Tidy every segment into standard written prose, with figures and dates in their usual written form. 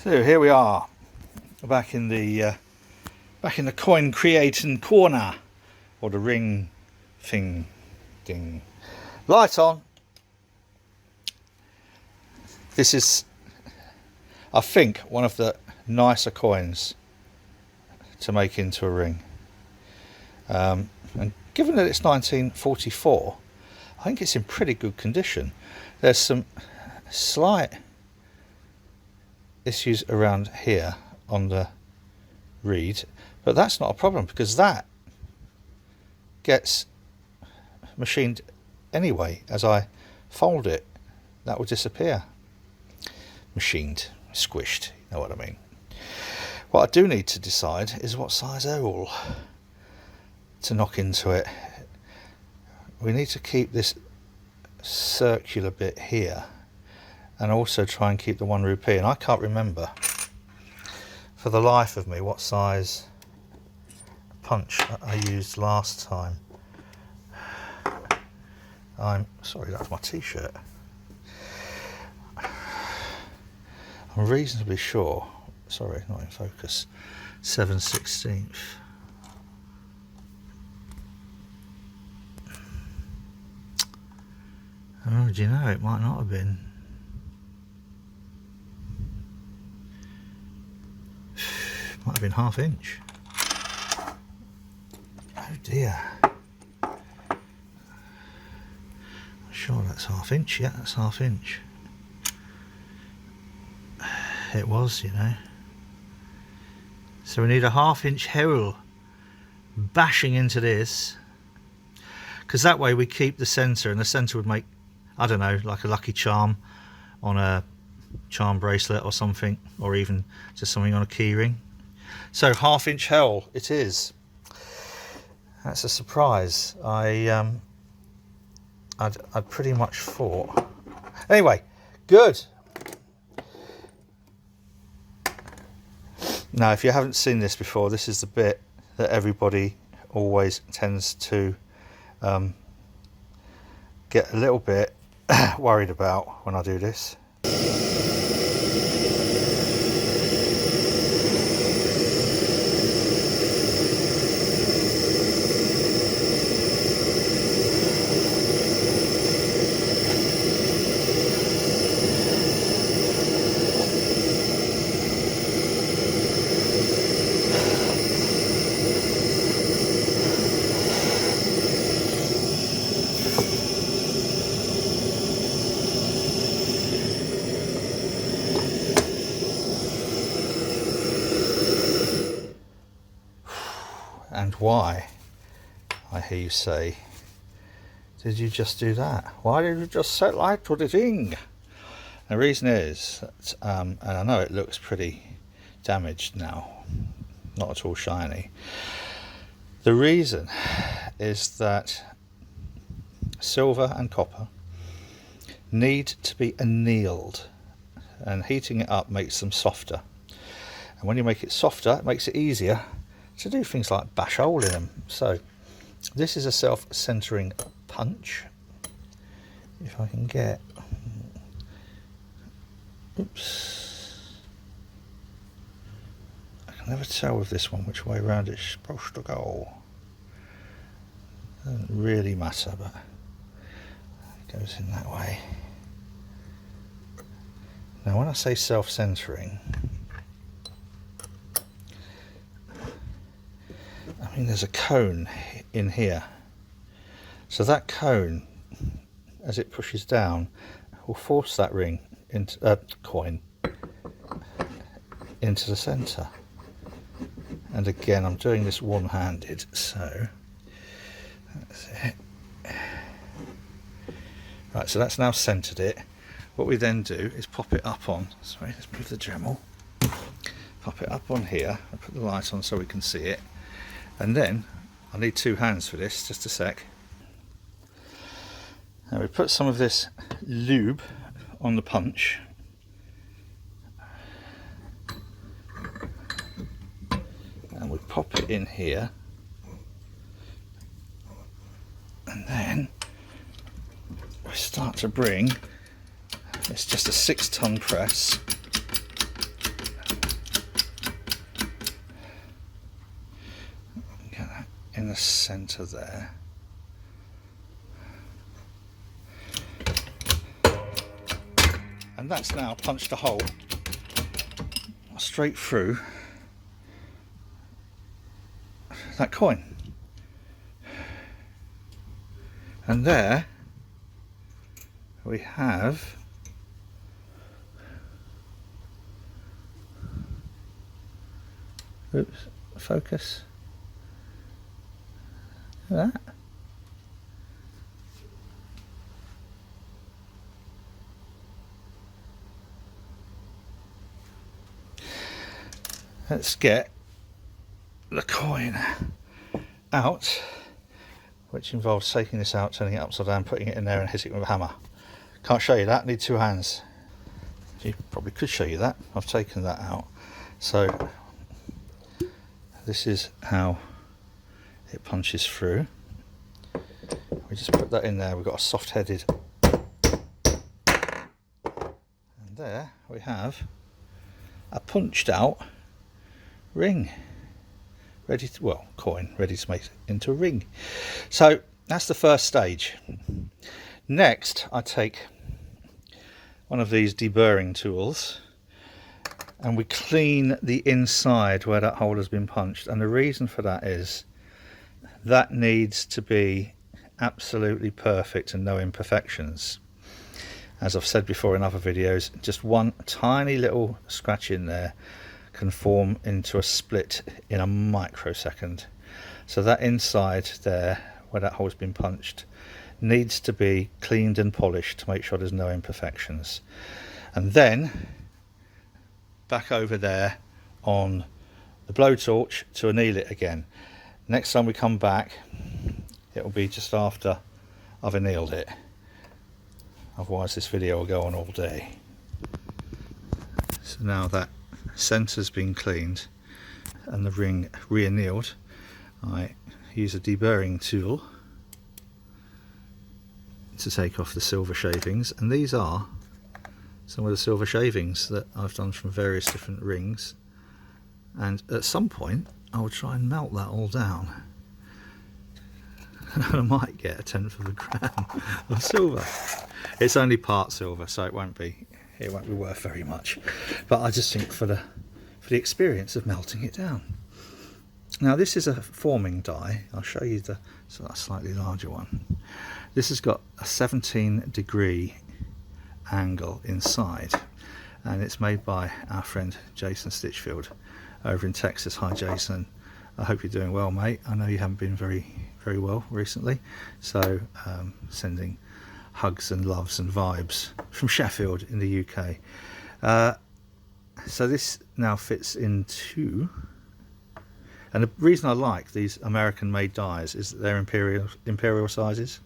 So here we are, back in the coin creating corner, or the ring thing. Light on. This is, I think, one of the nicer coins to make into a ring. And given that it's 1944, I think it's in pretty good condition. There's some slight issues around here on the reed, but that's not a problem because that gets machined anyway. As I fold it, that will disappear. Machined, squished, you know what I mean. What I do need to decide is what size hole to knock into it. We need to keep this circular bit here and also try and keep the 1 rupee, and I can't remember for the life of me what size punch I used last time. I'm sorry, that's my t-shirt. I'm reasonably sure, sorry, not in focus, 7/16. Oh, do you know, it might not have been. Might have been 1/2 inch. Oh dear. I'm sure that's 1/2 inch. Yeah, that's 1/2 inch. It was, you know. So we need a 1/2 inch hole bashing into this, because that way we keep the centre, and the centre would make, I don't know, like a lucky charm on a charm bracelet or something, or even just something on a key ring. So 1/2 inch hole it is. That's a surprise. I'd pretty much thought. Anyway, good. Now, if you haven't seen this before, this is the bit that everybody always tends to get a little bit worried about when I do this. And why, I hear you say, did you just do that? Why did you just set light to the thing? The reason is that, and I know it looks pretty damaged now, not at all shiny. The reason is that silver and copper need to be annealed, and heating it up makes them softer. And when you make it softer, it makes it easier to do things like bash a hole in them. So this is a self-centering punch. If I can get, oops, I can never tell with this one which way around it's supposed to go. Doesn't really matter, but it goes in that way. Now when I say self-centering, I mean there's a cone in here, so that cone, as it pushes down, will force that ring into coin into the centre. And again, I'm doing this one-handed, so that's it. Right, so that's now centred it. What we then do is pop it up on, sorry, let's move the Dremel, pop it up on here, I'll put the light on so we can see it. And then, I need 2 hands for this, just a sec. Now we put some of this lube on the punch. And we pop it in here. And then we start to bring, it's just a 6-ton press. the centre there. And that's now punched a hole straight through that coin. And there we have focus. Look at that. Let's get the coin out, which involves taking this out, turning it upside down, putting it in there and hitting it with a hammer. Can't show you that, need two hands. You probably could show you that. I've taken that out. So this is how it punches through. We just put that in there, we've got a soft-headed, and there we have a punched out ring, ready to, well, coin ready to make it into a ring. So that's the first stage. Next I take one of these deburring tools and we clean the inside where that hole has been punched, and the reason for that is that needs to be absolutely perfect and no imperfections. As I've said before in other videos, just one tiny little scratch in there can form into a split in a microsecond. So that inside there where that hole's been punched needs to be cleaned and polished to make sure there's no imperfections. And then back over there on the blowtorch to anneal it again. Next time we come back, it will be just after I've annealed it. Otherwise this video will go on all day. So now that centre's been cleaned and the ring re-annealed, I use a deburring tool to take off the silver shavings, and these are some of the silver shavings that I've done from various different rings, and at some point I will try and melt that all down. I might get a 1/10 of a gram of silver. It's only part silver, so it won't be worth very much, but I just think for the experience of melting it down. Now this is a forming die. I'll show you the slightly larger one. This has got a 17-degree angle inside, and it's made by our friend Jason Stitchfield over in Texas. Hi Jason, I hope you're doing well, mate. I know you haven't been very well recently, so sending hugs and loves and vibes from Sheffield in the UK. So this now fits into, and the reason I like these American made dies is that they're imperial sizes,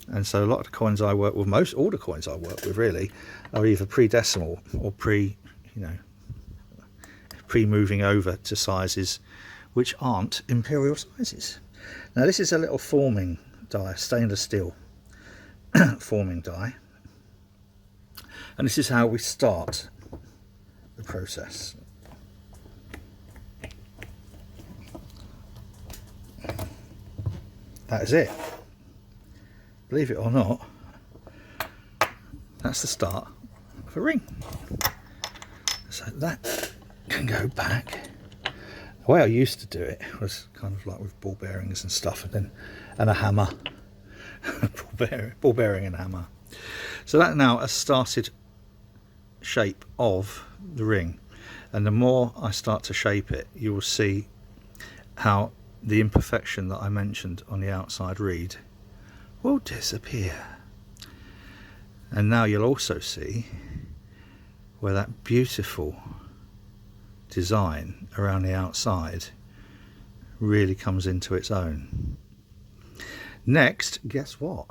and so a lot of the coins I work with, all the coins I work with really, are either pre-decimal or pre-moving over to sizes which aren't imperial sizes. Now this is a little forming die, stainless steel forming die, and this is how we start the process. That is it. Believe it or not, that's the start of a ring. So that can go back. The way I used to do it was kind of like with ball bearings and stuff, and a hammer. ball bearing and hammer. So that now has started shape of the ring, and the more I start to shape it, you will see how the imperfection that I mentioned on the outside reed will disappear. And now you'll also see where that beautiful design around the outside really comes into its own. Next, guess what?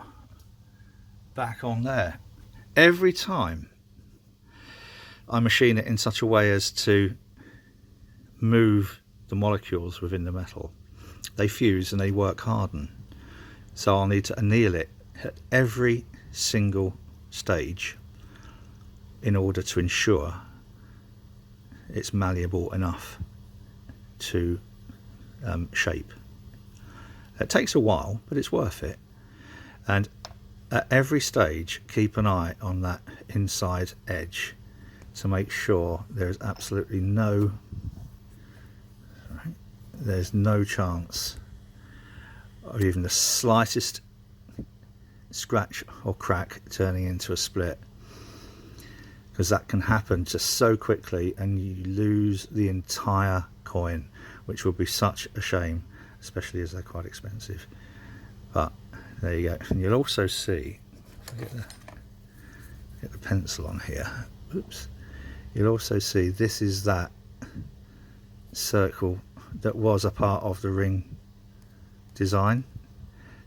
Back on there. Every time I machine it in such a way as to move the molecules within the metal, they fuse and they work harden. So I'll need to anneal it at every single stage in order to ensure it's malleable enough to shape. It takes a while, but it's worth it. And at every stage, keep an eye on that inside edge to make sure there's absolutely there's no chance of even the slightest scratch or crack turning into a split, because that can happen just so quickly and you lose the entire coin, which would be such a shame, especially as they're quite expensive. But there you go. And you'll also see, if I get the pencil on here, oops, you'll also see this is that circle that was a part of the ring design,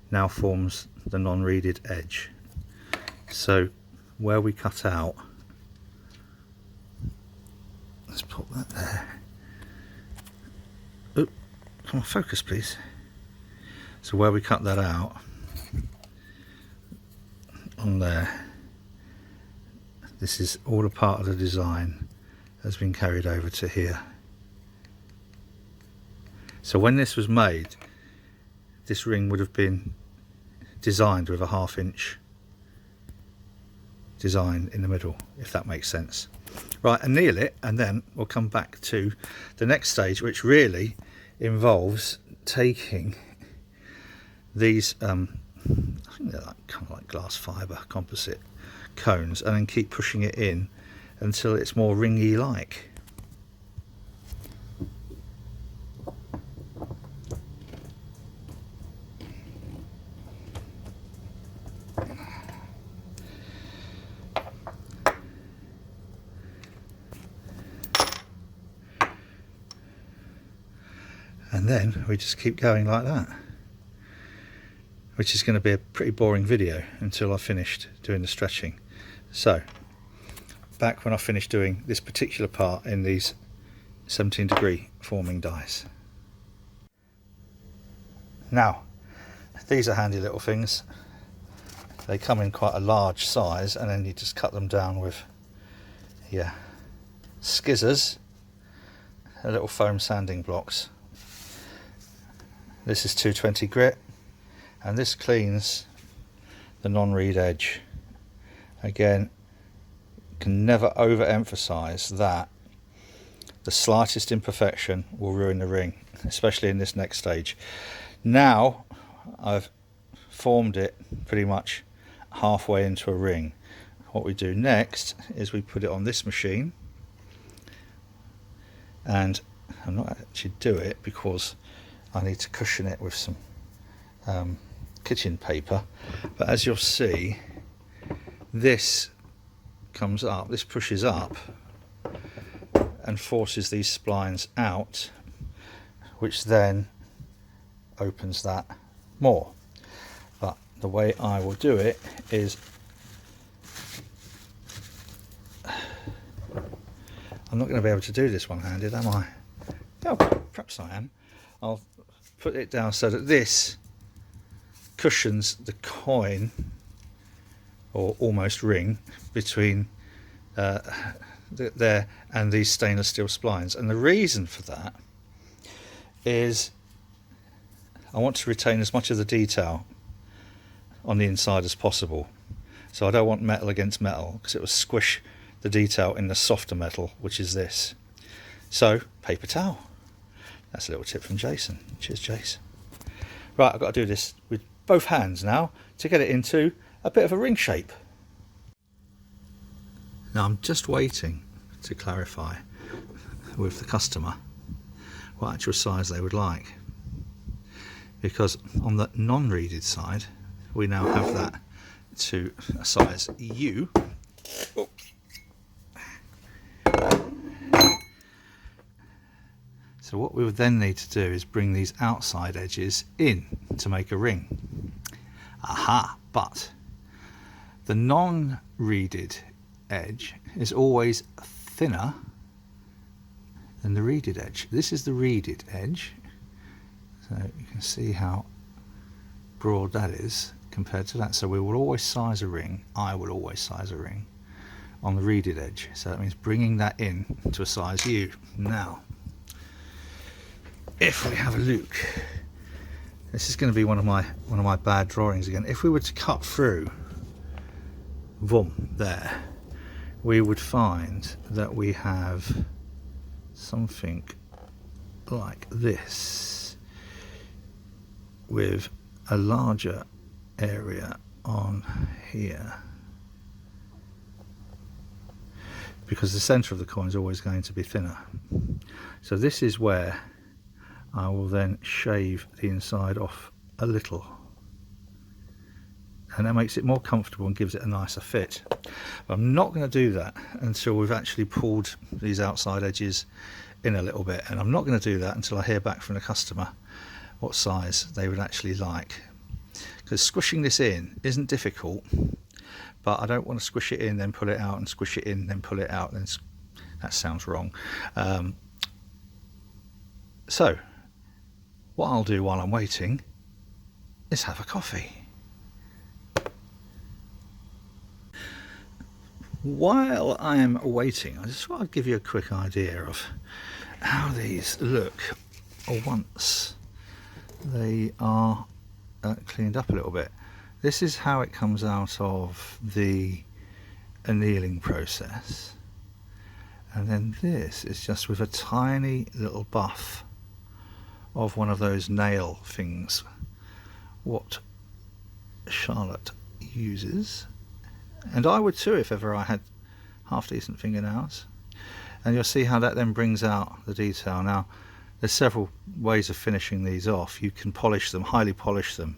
now forms the non-reeded edge. So where we cut out, let's put that there. Oop, come on, focus please. So where we cut that out on there, this is all a part of the design has been carried over to here. So when this was made, this ring would have been designed with a 1/2 inch design in the middle, if that makes sense. Right, anneal it, and then we'll come back to the next stage, which really involves taking these I think they're like, kind of like glass fibre composite cones, and then keep pushing it in until it's more ringy like. And then we just keep going like that, which is going to be a pretty boring video until I've finished doing the stretching. So back when I finished doing this particular part in these 17-degree forming dies. Now these are handy little things. They come in quite a large size, and then you just cut them down with skizzers, little foam sanding blocks. This is 220 grit, and this cleans the non-reed edge. Again, can never overemphasize that the slightest imperfection will ruin the ring, especially in this next stage. Now I've formed it pretty much halfway into a ring. What we do next is we put it on this machine, and I'm not actually do it because I need to cushion it with some kitchen paper, but as you'll see, this comes up, this pushes up and forces these splines out, which then opens that more. But the way I will do it is, I'm not going to be able to do this one-handed, am I? Oh, perhaps I am. I'll put it down so that this cushions the coin, or almost ring, between there and these stainless steel splines. And the reason for that is I want to retain as much of the detail on the inside as possible. So I don't want metal against metal, because it will squish the detail in the softer metal, which is this. So paper towel. That's a little tip from Jason. Cheers, Jace. Right, I've got to do this with both hands now to get it into a bit of a ring shape. Now I'm just waiting to clarify with the customer what actual size they would like, because on the non-reeded side we now have that to a size U. Oh. So what we would then need to do is bring these outside edges in to make a ring. Aha! But the non-reeded edge is always thinner than the reeded edge. This is the reeded edge, so you can see how broad that is compared to that. So we will always size a ring, I will always size a ring on the reeded edge. So that means bringing that in to a size U. Now, if we have a look This is going to be one of my bad drawings again. If we were to cut through, boom, there, we would find that we have something like this with a larger area on here, because the center of the coin is always going to be thinner. So this is where I will then shave the inside off a little, and that makes it more comfortable and gives it a nicer fit. But I'm not going to do that until we've actually pulled these outside edges in a little bit, and I'm not going to do that until I hear back from the customer what size they would actually like, because squishing this in isn't difficult, but I don't want to squish it in then pull it out and squish it in then pull it out, then that sounds wrong. So what I'll do while I'm waiting is have a coffee. While I am waiting, I just thought I'd give you a quick idea of how these look once they are cleaned up a little bit. This is how it comes out of the annealing process, and then this is just with a tiny little buff of one of those nail things what Charlotte uses, and I would too if ever I had half decent fingernails. And you'll see how that then brings out the detail. Now there's several ways of finishing these off. You can polish them, highly polish them,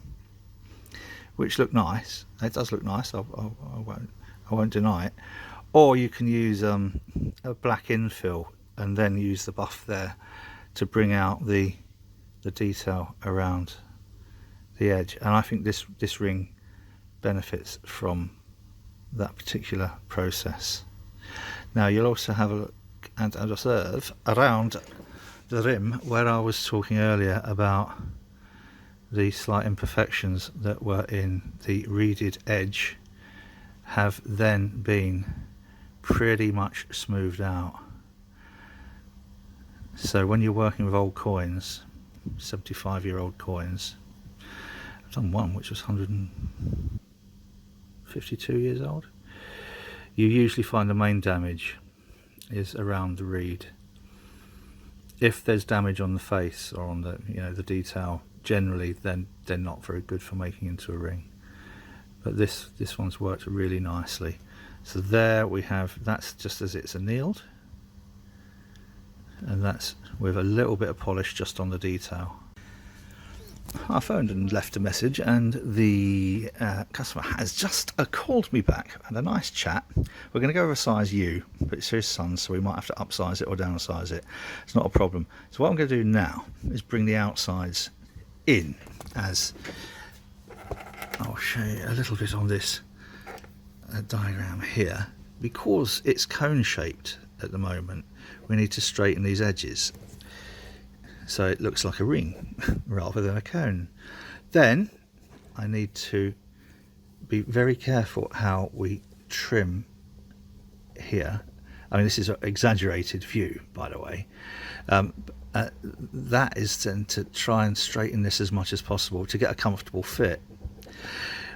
which look nice. It does look nice, I won't deny it. Or you can use a black infill and then use the buff there to bring out the detail around the edge. And I think this ring benefits from that particular process. Now you'll also have a look and observe around the rim where I was talking earlier about the slight imperfections that were in the reeded edge have then been pretty much smoothed out. So when you're working with old coins, 75-year-old coins, I've done one which was 152 years old, you usually find the main damage is around the reed. If there's damage on the face or on the the detail, generally then they're not very good for making into a ring. But this one's worked really nicely. So there we have, that's just as it's annealed, and that's with a little bit of polish just on the detail. I phoned and left a message, and the customer has just called me back. Had a nice chat. We're going to go over a size U, but it's his son, so we might have to upsize it or downsize it. It's not a problem. So what I'm going to do now is bring the outsides in, as I'll show you a little bit on this diagram here. Because it's cone shaped at the moment, we need to straighten these edges so it looks like a ring rather than a cone. Then I need to be very careful how we trim here. I mean, this is an exaggerated view, by the way. That is then to try and straighten this as much as possible to get a comfortable fit.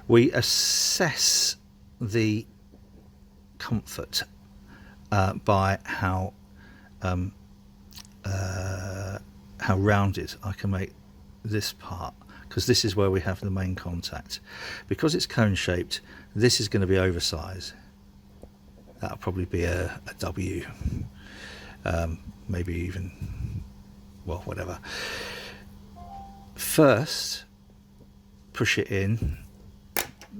We assess the comfort by how rounded I can make this part, because this is where we have the main contact. Because it's cone shaped, this is going to be oversized. That'll probably be a W, maybe even, well, whatever. First, push it in.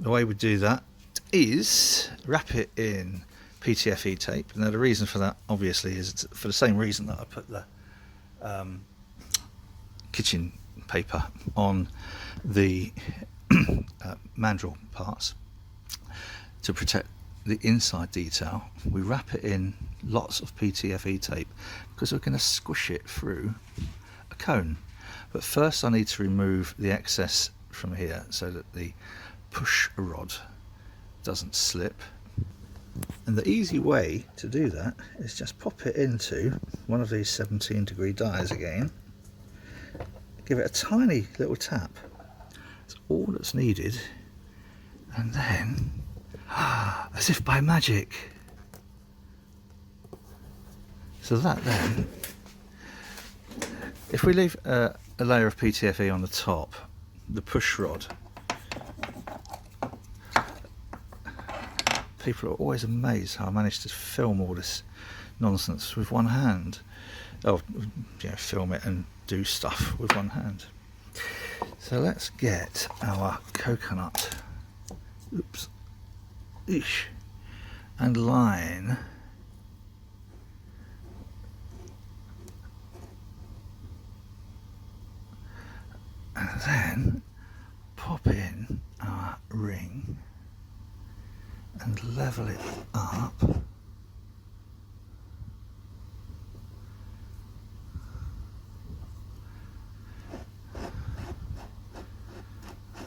The way we do that is wrap it in PTFE tape. Now the reason for that obviously is for the same reason that I put the kitchen paper on the mandrel parts to protect the inside detail. We wrap it in lots of PTFE tape because we're going to squish it through a cone. But first I need to remove the excess from here so that the push rod doesn't slip. And the easy way to do that is just pop it into one of these 17-degree dies again, give it a tiny little tap, all that's needed. And then, as if by magic, so that then, if we leave a layer of PTFE on the top, the push rod, people are always amazed how I managed to film all this nonsense with one hand. Oh, you know, film it and do stuff with one hand. So let's get our coconut, oops, eesh, and line and then pop in our ring and level it up.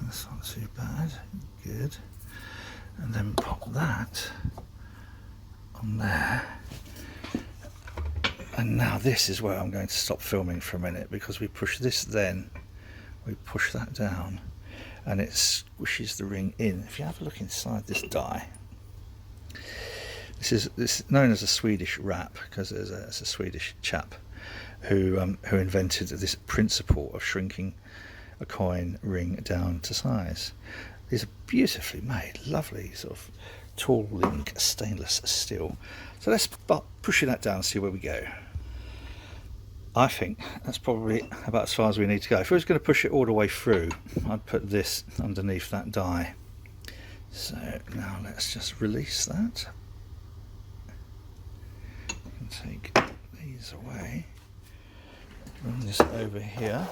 That's not too bad, good. And then pop that on there. And now this is where I'm going to stop filming for a minute, because we push this, then we push that down and it squishes the ring in. If you have a look inside this die, this is known as a Swedish wrap, because there's a Swedish chap who invented this principle of shrinking a coin ring down to size. These are beautifully made, lovely sort of tall link stainless steel. So let's start pushing that down and see where we go. I think that's probably about as far as we need to go. If we was going to push it all the way through, I'd put this underneath that die. So now let's just release that. And take these away. Bring this over here.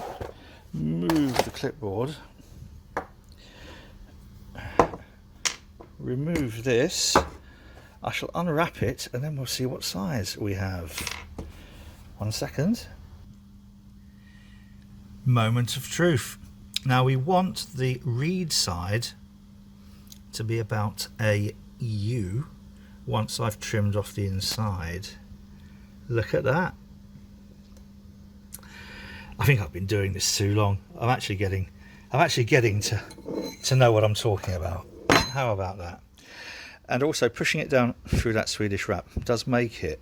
Move the clipboard. Remove this. I shall unwrap it and then we'll see what size we have. 1 second. Moment of truth. Now we want the reed side to be about a U once I've trimmed off the inside. Look at that. I think I've been doing this too long. I'm actually getting to know what I'm talking about. How about that? And also pushing it down through that Swedish wrap does make it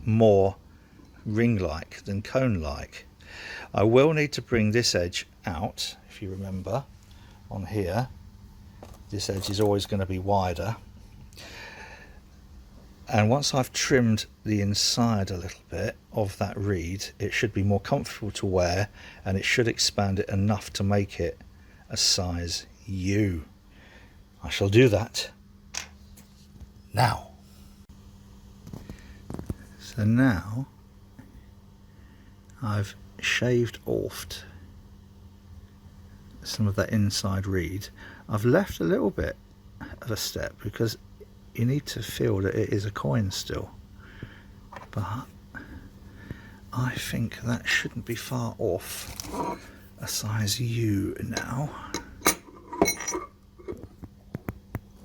more ring-like than cone-like. I will need to bring this edge out. If you remember, on here, this edge is always going to be wider. And once I've trimmed the inside a little bit of that reed, it should be more comfortable to wear, and it should expand it enough to make it a size U. I shall do that now. So now I've shaved off some of that inside reed. I've left a little bit of a step because you need to feel that it is a coin still, but I think that shouldn't be far off a size U now.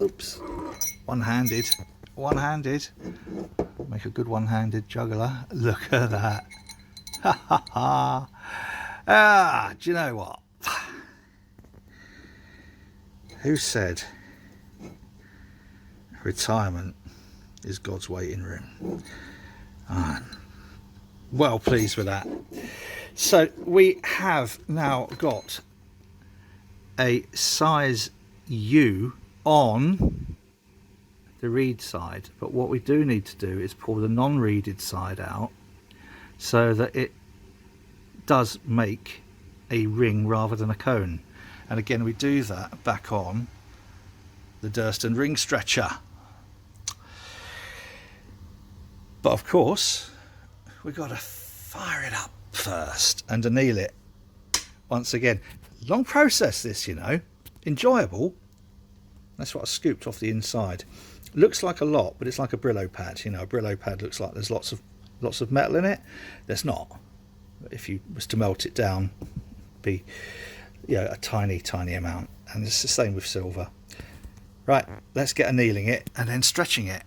Oops, one-handed, make a good one-handed juggler. Look at that. Ha ha ha. Ah, do you know what? Who said retirement is God's waiting room? I'm well pleased with that. So we have now got a size U on the reed side, but what we do need to do is pull the non-reeded side out so that it does make a ring rather than a cone. And again, we do that back on the Durston ring stretcher. But of course, we've got to fire it up first and anneal it. Once again, long process this, you know, enjoyable. That's what I scooped off the inside. Looks like a lot, but it's like a Brillo pad. You know, a Brillo pad looks like there's lots of metal in it. There's not. If you was to melt it down, it'd be, you know, a tiny amount. And it's the same with silver. Right, let's get annealing it and then stretching it.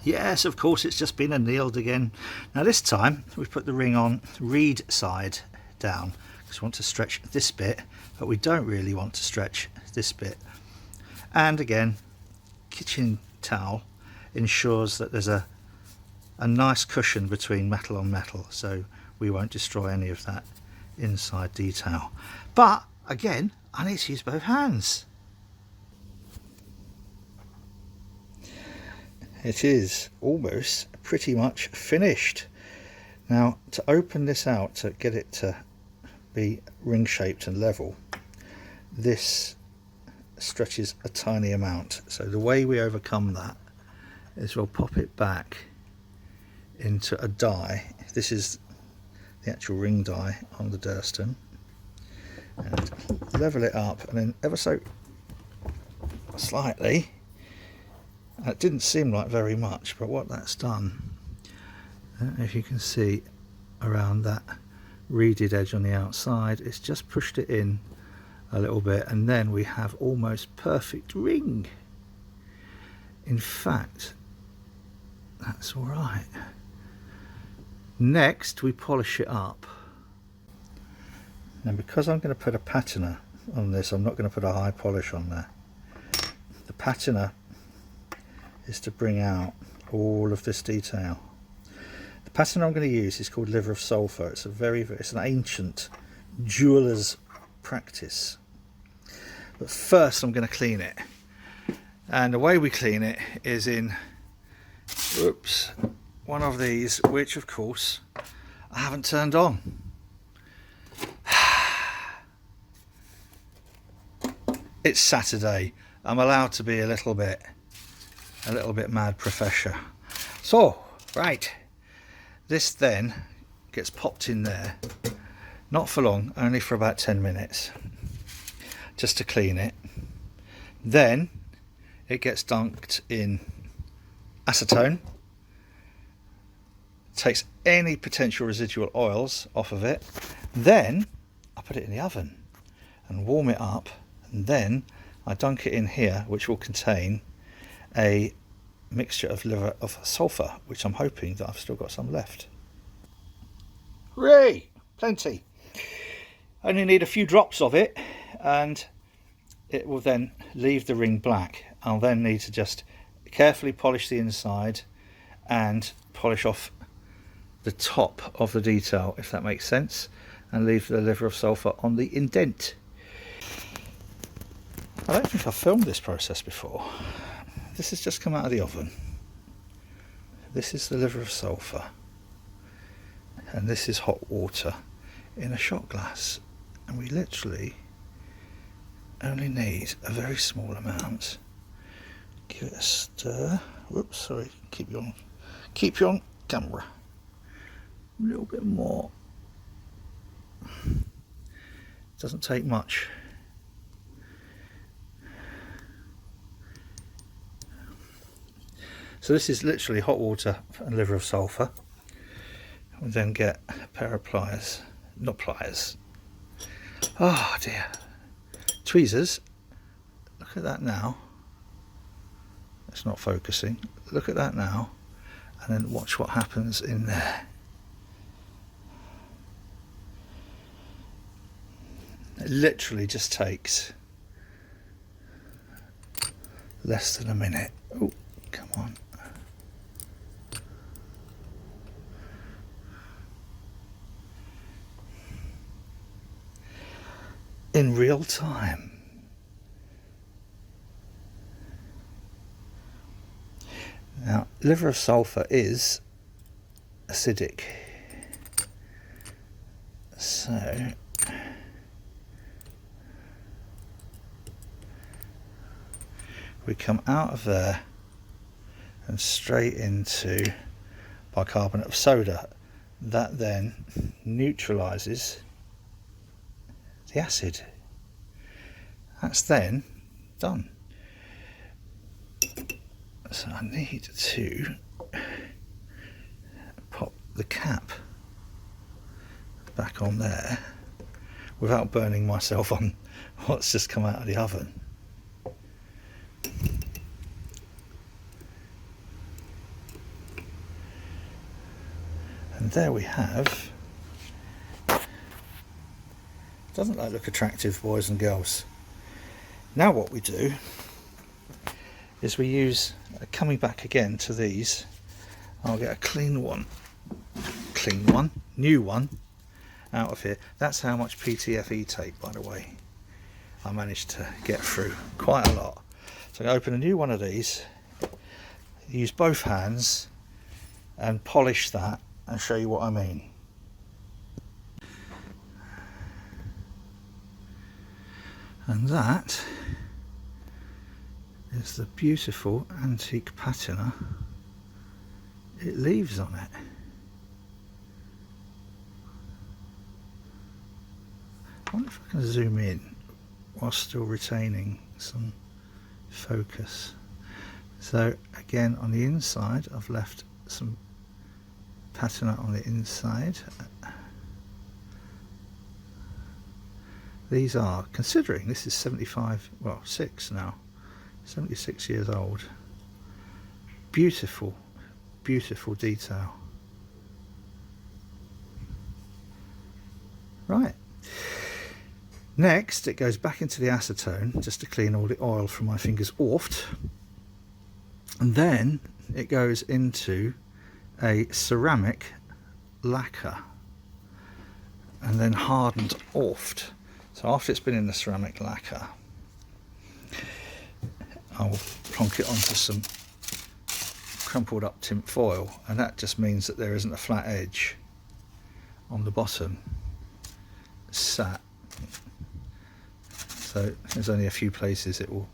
Yes, of course, it's just been annealed again. Now this time we've put the ring on reed side down, because we want to stretch this bit, but we don't really want to stretch this bit. And again, kitchen towel ensures that there's a nice cushion between metal on metal, so we won't destroy any of that inside detail. But again, I need to use both hands. It is almost pretty much finished. Now, to open this out, to get it to be ring shaped and level, this stretches a tiny amount. So the way we overcome that is we'll pop it back into a die. This is the actual ring die on the Durston, and level it up, and then ever so slightly. It didn't seem like very much, but what that's done, I don't know if you can see around that reeded edge on the outside, it's just pushed it in a little bit, and then we have almost perfect ring. In fact, that's all right. Next we polish it up. Now, because I'm going to put a patina on this, I'm not going to put a high polish on there. The patina is to bring out all of this detail. The patina I'm going to use is called liver of sulphur. It's it's an ancient jeweller's practice. But first I'm going to clean it, and the way we clean it is in one of these, which of course I haven't turned on. It's Saturday. I'm allowed to be a little bit mad professor. So, right, this then gets popped in there, not for long, only for about 10 minutes, just to clean it. Then it gets dunked in acetone, takes any potential residual oils off of it. Then I put it in the oven and warm it up, and then I dunk it in here, which will contain a mixture of liver of sulphur, which I'm hoping that I've still got some left. Hooray! Plenty. Only need a few drops of it, and it will then leave the ring black. I'll then need to just carefully polish the inside and polish off the top of the detail, if that makes sense, and leave the liver of sulphur on the indent. I don't think I've filmed this process before. This has just come out of the oven. This is the liver of sulphur, and this is hot water in a shot glass, and we literally only need a very small amount. Give it a stir. Whoops, sorry, keep you on camera. A little bit more. Doesn't take much. So this is literally hot water and liver of sulphur. We then get a pair of pliers, not pliers. Oh dear, tweezers. Look at that now. It's not focusing. Look at that now, and then watch what happens in there. It literally just takes less than a minute. Oh, come on. In real time. Now, liver of sulphur is acidic, so we come out of there and straight into bicarbonate of soda. That then neutralizes the acid. That's then done. So I need to pop the cap back on there without burning myself on what's just come out of the oven. And there we have Doesn't that look attractive, boys and girls? Now what we do is we use, coming back again to these, I'll get a clean one, new one out of here. That's how much PTFE tape, by the way, I managed to get through, quite a lot. So I'm going to open a new one of these, use both hands and polish that and show you what I mean. And that is the beautiful antique patina it leaves on it. I wonder if I can zoom in while still retaining some focus. So again, on the inside I've left some patina on the inside. These are, considering this is 75, well 6 now, 76 years old, beautiful, beautiful detail. Right, next it goes back into the acetone just to clean all the oil from my fingers off, and then it goes into a ceramic lacquer and then hardened oft. So after it's been in the ceramic lacquer, I'll plonk it onto some crumpled up tin foil, and that just means that there isn't a flat edge on the bottom sat. So there's only a few places it will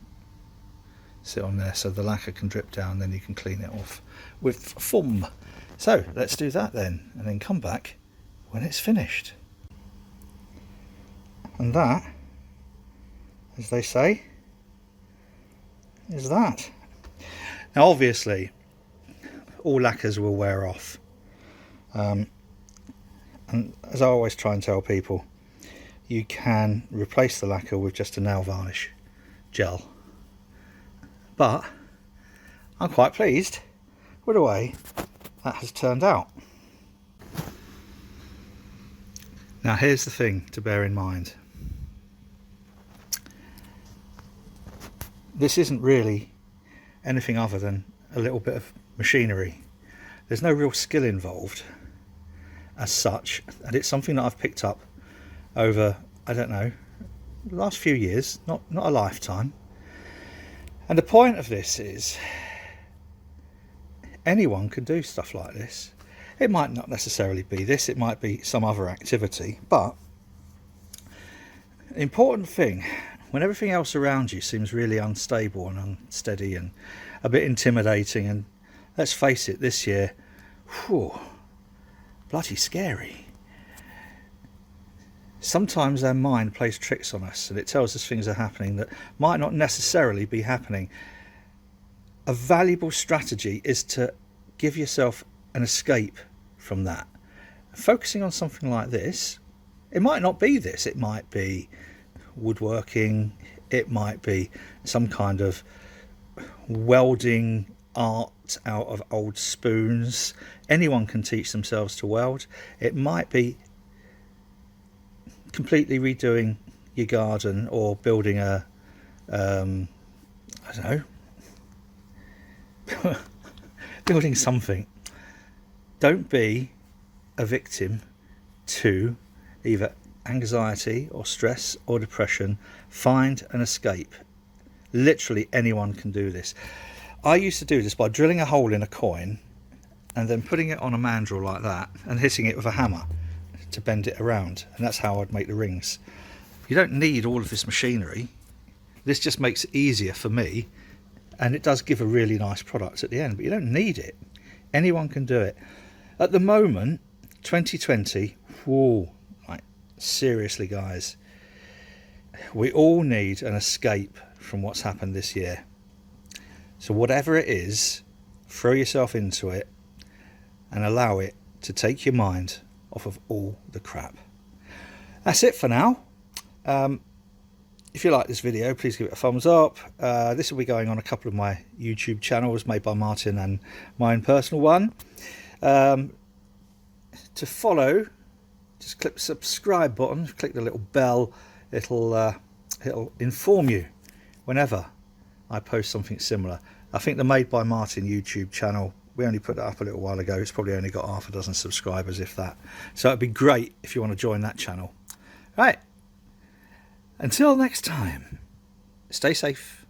sit on there, so the lacquer can drip down, then you can clean it off with foam. So let's do that then, and then come back when it's finished. And that, as they say, is that. Now obviously all lacquers will wear off, and as I always try and tell people, you can replace the lacquer with just a nail varnish gel, but I'm quite pleased with the way that has turned out. Now here's the thing to bear in mind. This isn't really anything other than a little bit of machinery. There's no real skill involved as such, and it's something that I've picked up over, I don't know, the last few years, not a lifetime. And the point of this is anyone can do stuff like this. It might not necessarily be this, it might be some other activity, but the important thing, when everything else around you seems really unstable and unsteady and a bit intimidating, and let's face it, this year, whew, bloody scary. Sometimes our mind plays tricks on us and it tells us things are happening that might not necessarily be happening. A valuable strategy is to give yourself an escape from that. Focusing on something like this, it might not be this, it might be woodworking, it might be some kind of welding art out of old spoons. Anyone can teach themselves to weld. It might be completely redoing your garden or building a I don't know, building something. Don't be a victim to either anxiety or stress or depression. Find an escape. Literally anyone can do this. I used to do this by drilling a hole in a coin and then putting it on a mandrel like that and hitting it with a hammer to bend it around, and that's how I'd make the rings. You don't need all of this machinery. This just makes it easier for me, and it does give a really nice product at the end, but you don't need it. Anyone can do it. At the moment, 2020, whoa, like seriously guys, we all need an escape from what's happened this year. So whatever it is, throw yourself into it and allow it to take your mind off of all the crap. That's it for now. If you like this video, please give it a thumbs up. This will be going on a couple of my YouTube channels, Made by Martyn and my own personal one. To follow, just Just click the subscribe button, click the little bell. It'll inform you whenever I post something similar. I think the MadeByMartyn YouTube channel, we only put that up a little while ago. It's probably only got half a dozen subscribers, if that. So it'd be great if you want to join that channel. Right. Until next time, stay safe.